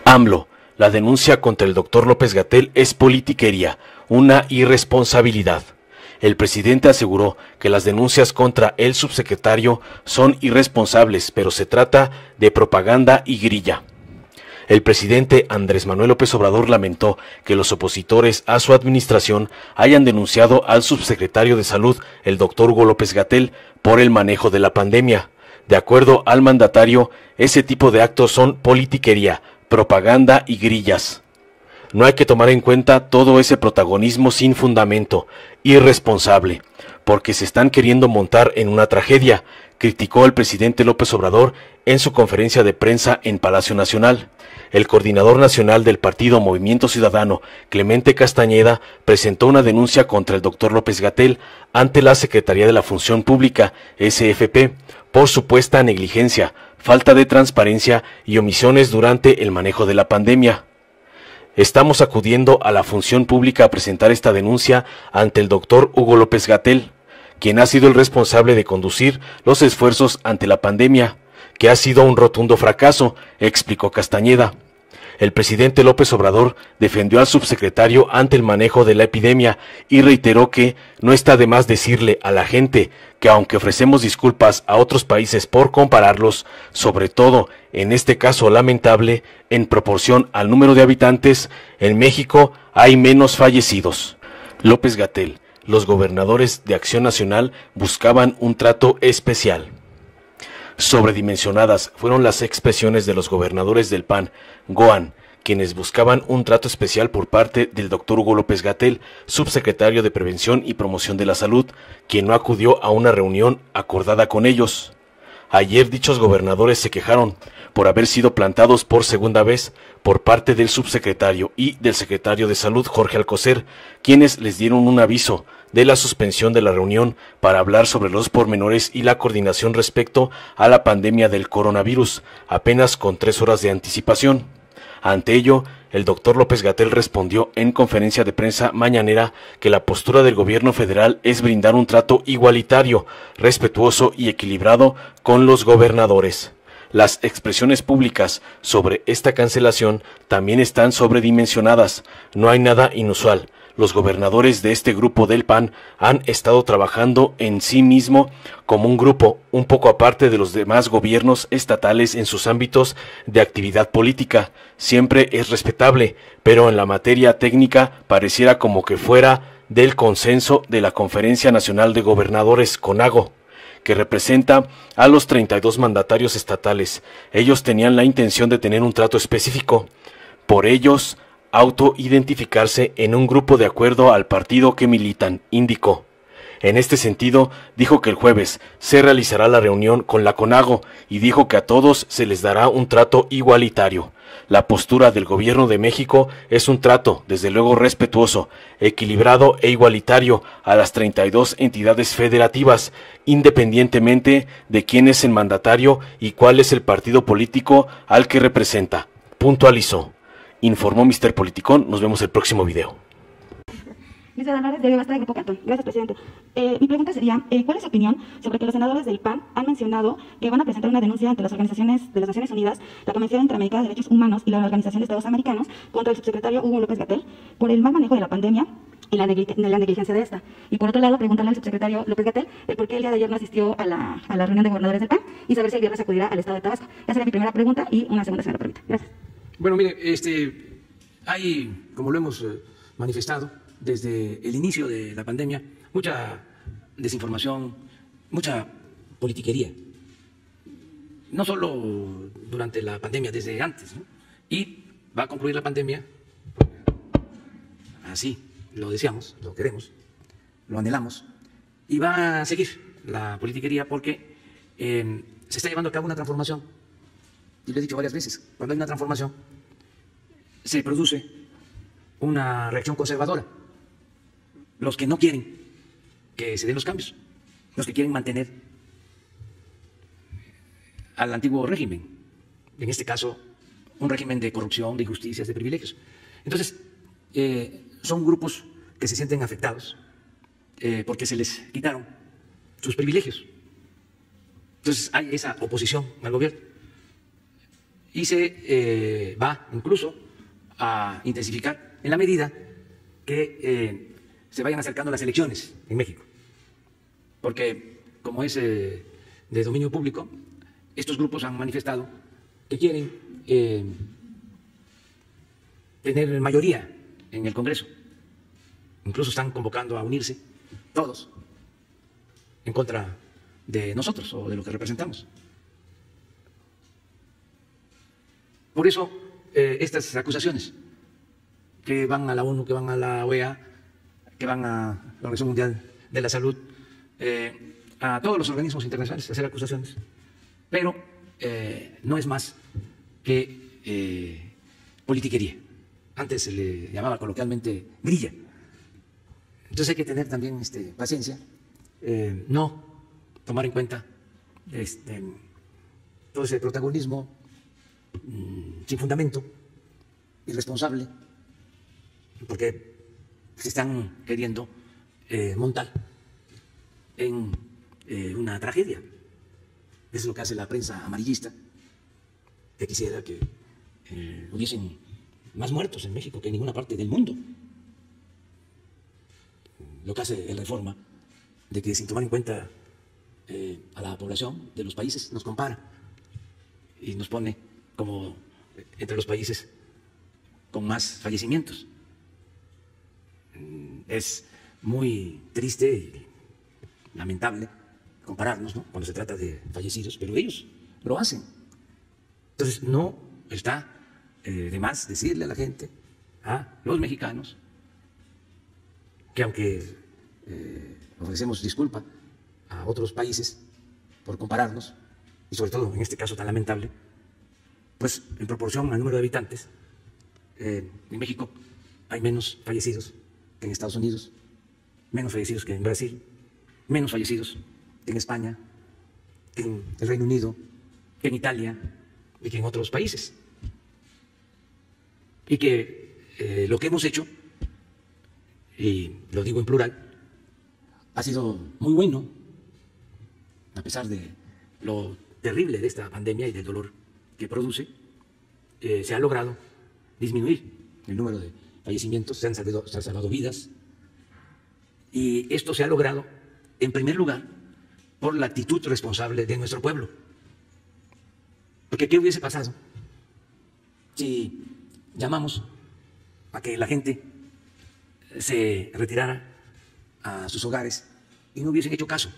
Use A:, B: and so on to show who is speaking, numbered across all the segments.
A: AMLO, la denuncia contra el doctor López-Gatell es politiquería, una irresponsabilidad. El presidente aseguró que las denuncias contra el subsecretario son irresponsables, pero se trata de propaganda y grilla. El presidente Andrés Manuel López Obrador lamentó que los opositores a su administración hayan denunciado al subsecretario de Salud, el doctor Hugo López-Gatell, por el manejo de la pandemia. De acuerdo al mandatario, ese tipo de actos son politiquería, propaganda y grillas. No hay que tomar en cuenta todo ese protagonismo sin fundamento, irresponsable, porque se están queriendo montar en una tragedia, criticó el presidente López Obrador en su conferencia de prensa en Palacio Nacional. El coordinador nacional del partido Movimiento Ciudadano, Clemente Castañeda, presentó una denuncia contra el doctor López-Gatell ante la Secretaría de la Función Pública, SFP, por supuesta negligencia, falta de transparencia y omisiones durante el manejo de la pandemia. Estamos acudiendo a la función pública a presentar esta denuncia ante el doctor Hugo López-Gatell, quien ha sido el responsable de conducir los esfuerzos ante la pandemia, que ha sido un rotundo fracaso, explicó Castañeda. El presidente López Obrador defendió al subsecretario ante el manejo de la epidemia y reiteró que no está de más decirle a la gente que aunque ofrecemos disculpas a otros países por compararlos, sobre todo en este caso lamentable, en proporción al número de habitantes, en México hay menos fallecidos. López-Gatell, los gobernadores de Acción Nacional buscaban un trato especial. Sobredimensionadas fueron las expresiones de los gobernadores del PAN, GOAN, quienes buscaban un trato especial por parte del doctor Hugo López-Gatell, subsecretario de Prevención y Promoción de la Salud, quien no acudió a una reunión acordada con ellos. Ayer dichos gobernadores se quejaron por haber sido plantados por segunda vez por parte del subsecretario y del secretario de Salud, Jorge Alcocer, quienes les dieron un aviso de la suspensión de la reunión para hablar sobre los pormenores y la coordinación respecto a la pandemia del coronavirus, apenas con 3 horas de anticipación. Ante ello, el doctor López-Gatell respondió en conferencia de prensa mañanera que la postura del gobierno federal es brindar un trato igualitario, respetuoso y equilibrado con los gobernadores. Las expresiones públicas sobre esta cancelación también están sobredimensionadas. No hay nada inusual. Los gobernadores de este grupo del PAN han estado trabajando en sí mismo como un grupo un poco aparte de los demás gobiernos estatales en sus ámbitos de actividad política. Siempre es respetable, pero en la materia técnica pareciera como que fuera del consenso de la Conferencia Nacional de Gobernadores, CONAGO, que representa a los 32 mandatarios estatales. Ellos tenían la intención de tener un trato específico. Por ellos, autoidentificarse en un grupo de acuerdo al partido que militan, indicó. En este sentido, dijo que el jueves se realizará la reunión con la CONAGO y dijo que a todos se les dará un trato igualitario. La postura del gobierno de México es un trato, desde luego respetuoso, equilibrado e igualitario a las 32 entidades federativas, independientemente de quién es el mandatario y cuál es el partido político al que representa, puntualizó. Informó Mr. Politicón. Nos vemos el próximo video.
B: Luis Adalares, de Basta de Grupo Cantón. Gracias, presidente. Mi pregunta sería, ¿cuál es su opinión sobre que los senadores del PAN han mencionado que van a presentar una denuncia ante las organizaciones de las Naciones Unidas, la Convención Interamericana de Derechos Humanos y la Organización de Estados Americanos contra el subsecretario Hugo López-Gatell por el mal manejo de la pandemia y la negligencia de esta? Y por otro lado, preguntarle al subsecretario López-Gatell por qué el día de ayer no asistió a la reunión de gobernadores del PAN y saber si el viernes acudirá al estado de Tabasco. Esa sería mi primera pregunta y una segunda, si me lo permite. Gracias.
C: Bueno, mire, hay, como lo hemos manifestado desde el inicio de la pandemia, mucha desinformación, mucha politiquería. No solo durante la pandemia, desde antes, ¿no? Y va a concluir la pandemia, así lo deseamos, lo queremos, lo anhelamos, y va a seguir la politiquería porque se está llevando a cabo una transformación. Y lo he dicho varias veces, cuando hay una transformación se produce una reacción conservadora. Los que no quieren que se den los cambios, los que quieren mantener al antiguo régimen, en este caso un régimen de corrupción, de injusticias, de privilegios. Entonces, son grupos que se sienten afectados porque se les quitaron sus privilegios. Entonces hay esa oposición al gobierno. y se va incluso a intensificar en la medida que se vayan acercando las elecciones en México. Porque, como es de dominio público, estos grupos han manifestado que quieren tener mayoría en el Congreso. Incluso están convocando a unirse todos en contra de nosotros o de lo que representamos. Por eso, estas acusaciones que van a la ONU, que van a la OEA, que van a la Organización Mundial de la Salud, a todos los organismos internacionales a hacer acusaciones, pero no es más que politiquería. Antes se le llamaba coloquialmente grilla. Entonces hay que tener también paciencia, no tomar en cuenta todo ese protagonismo sin fundamento, irresponsable, porque se están queriendo montar en una tragedia. Eso es lo que hace la prensa amarillista, que quisiera que hubiesen más muertos en México que en ninguna parte del mundo. Lo que hace el Reforma, de que sin tomar en cuenta a la población de los países, nos compara y nos pone como entre los países con más fallecimientos. Es muy triste y lamentable compararnos, ¿no?, cuando se trata de fallecidos, pero ellos lo hacen. Entonces no está de más decirle a la gente, a los mexicanos, que aunque ofrecemos disculpa a otros países por compararnos, y sobre todo en este caso tan lamentable, pues en proporción al número de habitantes, en México hay menos fallecidos que en Estados Unidos, menos fallecidos que en Brasil, menos fallecidos que en España, que en el Reino Unido, que en Italia y que en otros países. Y que lo que hemos hecho, y lo digo en plural, ha sido muy bueno, a pesar de lo terrible de esta pandemia y del dolor que produce. Se ha logrado disminuir el número de fallecimientos, se han salvado vidas, y esto se ha logrado en primer lugar por la actitud responsable de nuestro pueblo. Porque ¿qué hubiese pasado si llamamos a que la gente se retirara a sus hogares y no hubiesen hecho caso?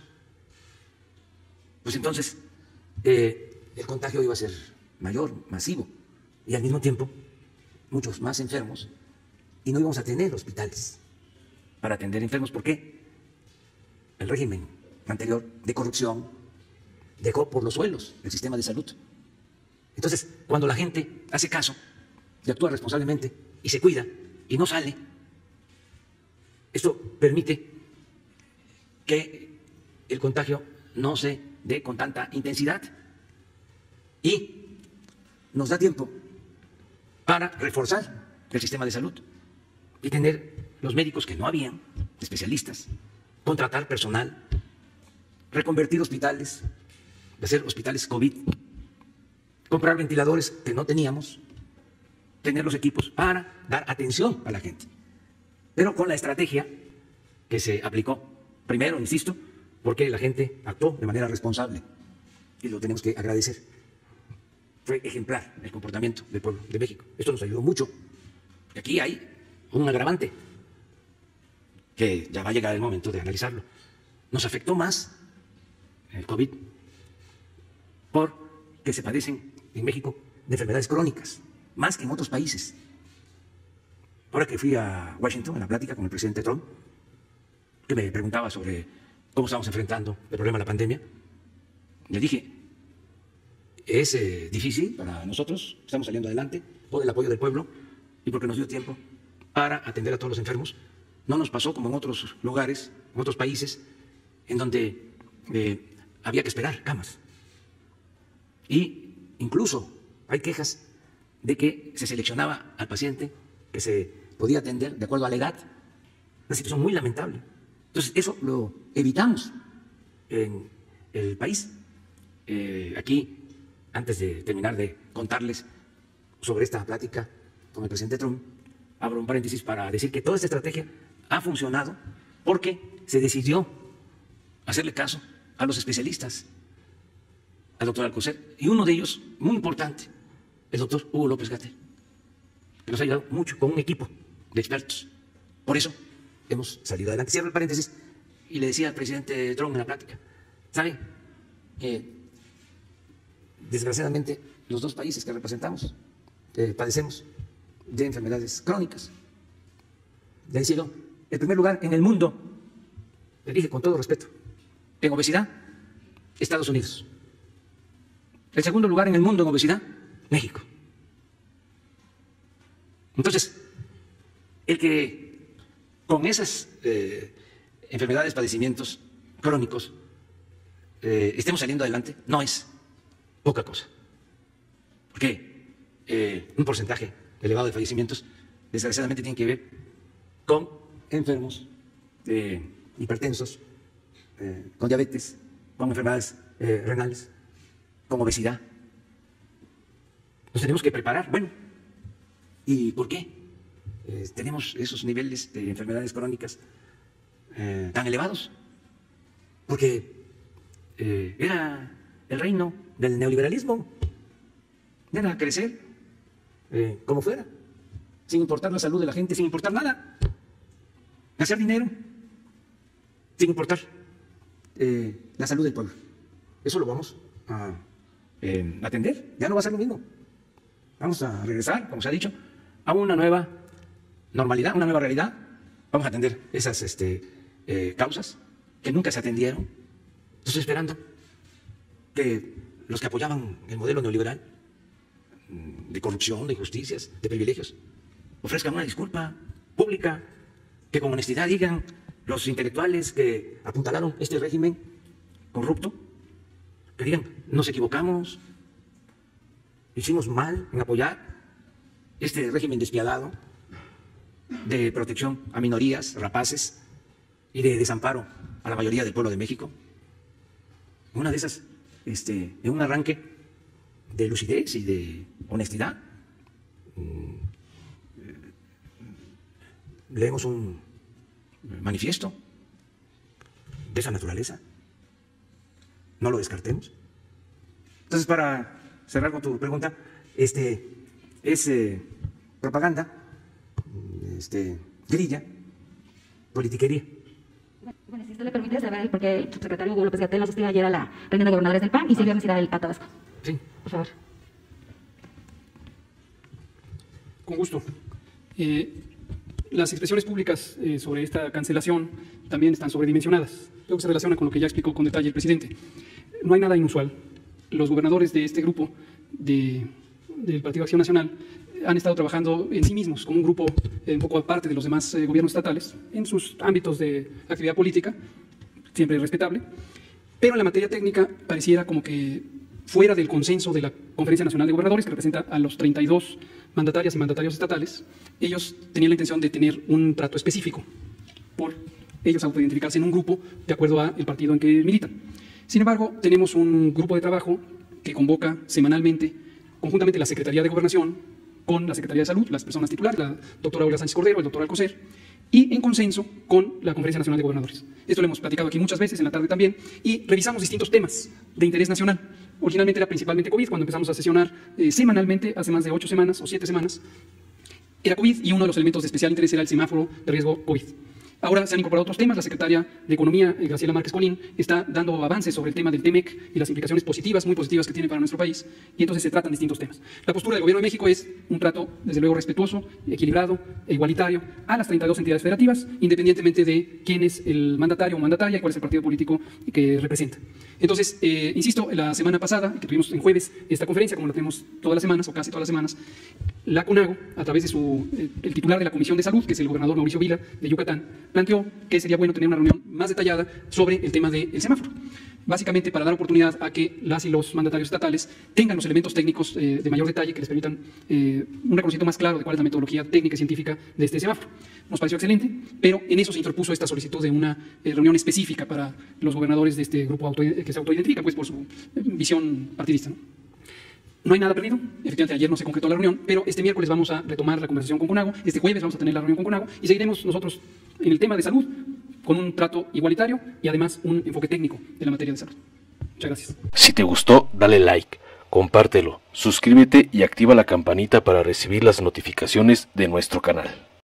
C: Pues entonces el contagio iba a ser mayor, masivo, y al mismo tiempo muchos más enfermos, y no íbamos a tener hospitales para atender enfermos. ¿Por qué? El régimen anterior de corrupción dejó por los suelos el sistema de salud. Entonces, cuando la gente hace caso y actúa responsablemente y se cuida y no sale, esto permite que el contagio no se dé con tanta intensidad y nos da tiempo para reforzar el sistema de salud y tener los médicos que no habían, especialistas, contratar personal, reconvertir hospitales, hacer hospitales COVID, comprar ventiladores que no teníamos, tener los equipos para dar atención a la gente. Pero con la estrategia que se aplicó, primero, insisto, porque la gente actuó de manera responsable y lo tenemos que agradecer. Fue ejemplar el comportamiento del pueblo de México. Esto nos ayudó mucho. Y aquí hay un agravante que ya va a llegar el momento de analizarlo. Nos afectó más el COVID porque se padecen en México de enfermedades crónicas, más que en otros países. Ahora que fui a Washington en la plática con el presidente Trump, que me preguntaba sobre cómo estamos enfrentando el problema de la pandemia, le dije, es difícil para nosotros, estamos saliendo adelante por el apoyo del pueblo y porque nos dio tiempo para atender a todos los enfermos. No nos pasó como en otros lugares, en otros países, en donde había que esperar camas. Y incluso hay quejas de que se seleccionaba al paciente que se podía atender de acuerdo a la edad. Una situación muy lamentable. Entonces, eso lo evitamos en el país. Aquí, antes de terminar de contarles sobre esta plática con el presidente Trump. Abro un paréntesis para decir que toda esta estrategia ha funcionado porque se decidió hacerle caso a los especialistas, al doctor Alcocer, y uno de ellos, muy importante, el doctor Hugo López-Gatell, que nos ha ayudado mucho con un equipo de expertos. Por eso hemos salido adelante. Cierro el paréntesis y le decía al presidente Trump en la plática, ¿sabe que desgraciadamente los dos países que representamos padecemos de enfermedades crónicas? Le decía yo, el primer lugar en el mundo, le dije con todo respeto, en obesidad, Estados Unidos. El segundo lugar en el mundo en obesidad, México. Entonces, el que con esas enfermedades, padecimientos crónicos estemos saliendo adelante no es poca cosa. Porque un porcentaje elevado de fallecimientos desgraciadamente tiene que ver con enfermos hipertensos, con diabetes, con enfermedades renales, con obesidad. Nos tenemos que preparar. Bueno, ¿y por qué tenemos esos niveles de enfermedades crónicas tan elevados? Porque era el reino del neoliberalismo. Era crecer como fuera, sin importar la salud de la gente, sin importar nada, hacer dinero, sin importar la salud del pueblo. Eso lo vamos a atender, ya no va a ser lo mismo. Vamos a regresar, como se ha dicho, a una nueva normalidad, una nueva realidad. Vamos a atender esas causas que nunca se atendieron. Estoy esperando que los que apoyaban el modelo neoliberal de corrupción, de injusticias, de privilegios, ofrezcan una disculpa pública, que con honestidad digan los intelectuales que apuntalaron este régimen corrupto, que digan, nos equivocamos, hicimos mal en apoyar este régimen despiadado de protección a minorías, rapaces, y de desamparo a la mayoría del pueblo de México. Una de esas, en un arranque de lucidez y de honestidad, leemos un manifiesto de esa naturaleza. No lo descartemos. Entonces, para cerrar con tu pregunta, es propaganda, grilla, politiquería.
B: Bueno, si usted le permite saber por qué el subsecretario Hugo López-Gatell no asistió ayer a la reunión de gobernadores del PAN y si el viernes irá a Tabasco.
C: Sí.
B: Por favor.
D: Con gusto. Las expresiones públicas sobre esta cancelación también están sobredimensionadas. Creo que se relaciona con lo que ya explicó con detalle el presidente. No hay nada inusual. Los gobernadores de este grupo del Partido Acción Nacional han estado trabajando en sí mismos, como un grupo un poco aparte de los demás gobiernos estatales, en sus ámbitos de actividad política, siempre respetable, pero en la materia técnica pareciera como que fuera del consenso de la Conferencia Nacional de Gobernadores, que representa a los 32 mandatarias y mandatarios estatales, ellos tenían la intención de tener un trato específico por ellos autoidentificarse en un grupo de acuerdo al partido en que militan. Sin embargo, tenemos un grupo de trabajo que convoca semanalmente, conjuntamente la Secretaría de Gobernación, con la Secretaría de Salud, las personas titulares, la doctora Olga Sánchez Cordero, el doctor Alcocer, y en consenso con la Conferencia Nacional de Gobernadores. Esto lo hemos platicado aquí muchas veces, en la tarde también, y revisamos distintos temas de interés nacional. Originalmente era principalmente COVID, cuando empezamos a sesionar semanalmente, hace más de 8 semanas o 7 semanas, era COVID, y uno de los elementos de especial interés era el semáforo de riesgo COVID. Ahora se han incorporado otros temas. La secretaria de Economía, Graciela Márquez Colín, está dando avances sobre el tema del TEMEC y las implicaciones positivas, muy positivas que tiene para nuestro país, y entonces se tratan distintos temas. La postura del Gobierno de México es un trato, desde luego, respetuoso, equilibrado e igualitario a las 32 entidades federativas, independientemente de quién es el mandatario o mandataria y cuál es el partido político que representa. Entonces, insisto, la semana pasada, que tuvimos en jueves esta conferencia, como la tenemos todas las semanas, o casi todas las semanas, la CONAGO, a través de el titular de la Comisión de Salud, que es el gobernador Mauricio Vila, de Yucatán, planteó que sería bueno tener una reunión más detallada sobre el tema del semáforo. Básicamente para dar oportunidad a que las y los mandatarios estatales tengan los elementos técnicos de mayor detalle que les permitan un reconocimiento más claro de cuál es la metodología técnica y científica de este semáforo. Nos pareció excelente, pero en eso se interpuso esta solicitud de una reunión específica para los gobernadores de este grupo que se autoidentifica pues, por su visión partidista, ¿no? No hay nada perdido. Efectivamente, ayer no se concretó la reunión, pero este miércoles vamos a retomar la conversación con CONAGO. Este jueves vamos a tener la reunión con CONAGO y seguiremos nosotros en el tema de salud con un trato igualitario y además un enfoque técnico de la materia de salud. Muchas gracias.
A: Si te gustó, dale like, compártelo, suscríbete y activa la campanita para recibir las notificaciones de nuestro canal.